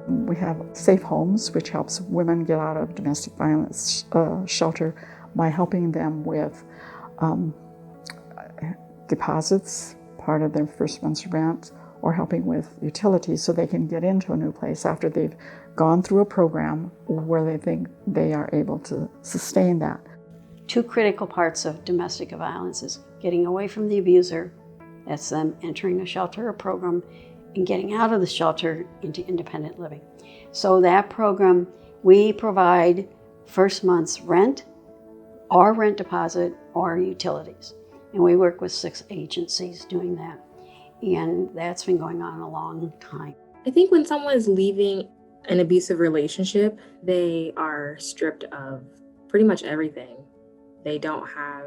We have Safe Homes, which helps women get out of domestic violence shelter by helping them with deposits, part of their first month's rent, or helping with utilities so they can get into a new place after they've gone through a program where they think they are able to sustain that. Two critical parts of domestic violence is getting away from the abuser, that's them entering a shelter or program, and getting out of the shelter into independent living. So that program, we provide first month's rent, or rent deposit, or utilities. And we work with 6 agencies doing that. And that's been going on a long time. I think when someone is leaving an abusive relationship, they are stripped of pretty much everything. They don't have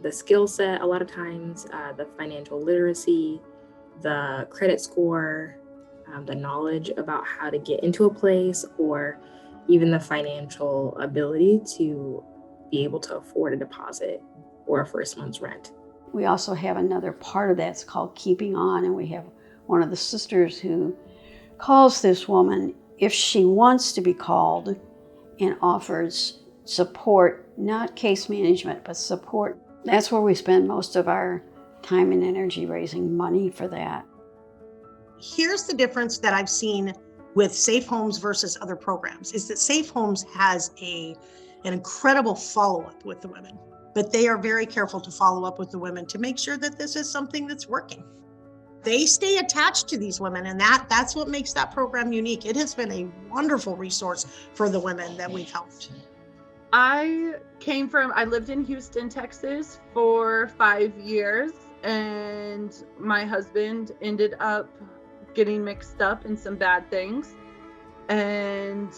the skill set a lot of times, the financial literacy, the credit score, the knowledge about how to get into a place, or even the financial ability to be able to afford a deposit or a first month's rent. We also have another part of that's called keeping on, and we have one of the sisters who calls this woman if she wants to be called and offers support, not case management, but support. That's where we spend most of our time and energy raising money for that. Here's the difference that I've seen with Safe Homes versus other programs, is that Safe Homes has an incredible follow-up with the women, but they are very careful to follow up with the women to make sure that this is something that's working. They stay attached to these women, and that's what makes that program unique. It has been a wonderful resource for the women that we've helped. I lived in Houston, Texas for 5 years, and my husband ended up getting mixed up in some bad things. And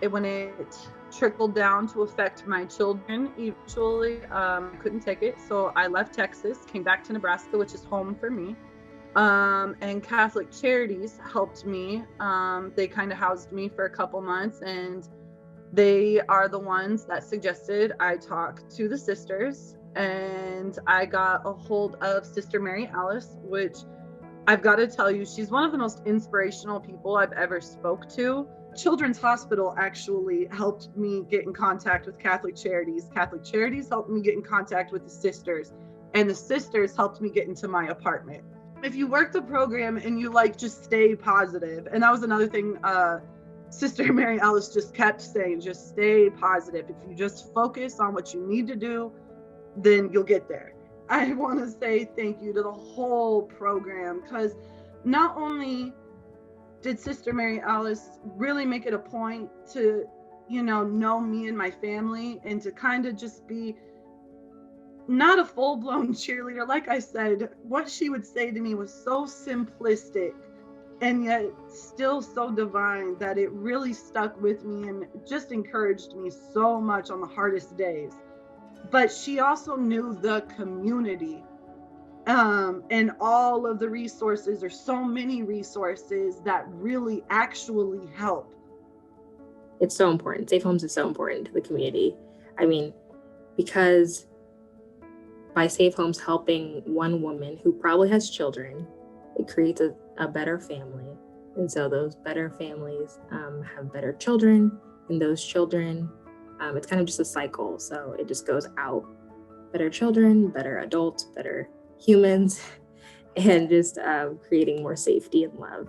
when it trickled down to affect my children, eventually I couldn't take it. So I left Texas, came back to Nebraska, which is home for me. And Catholic Charities helped me. They kind of housed me for a couple months, and they are the ones that suggested I talk to the sisters, and I got a hold of Sister Mary Alice, which I've got to tell you, she's one of the most inspirational people I've ever spoke to. Children's Hospital actually helped me get in contact with Catholic Charities. Catholic Charities helped me get in contact with the sisters, and the sisters helped me get into my apartment. If you work the program and you just stay positive, and that was another thing Sister Mary Alice just kept saying, just stay positive. If you just focus on what you need to do, then you'll get there. I want to say thank you to the whole program, because not only did Sister Mary Alice really make it a point to, know me and my family, and to kind of just be not a full-blown cheerleader. Like I said, what she would say to me was so simplistic and yet still so divine that it really stuck with me and just encouraged me so much on the hardest days. But she also knew the community and all of the resources, or so many resources that really actually help. It's so important. Safe Homes is so important to the community. I mean, because by Safe Homes helping one woman who probably has children, it creates a better family. And so those better families have better children, and those children, it's kind of just a cycle. So it just goes out. Better children, better adults, better humans, and just creating more safety and love.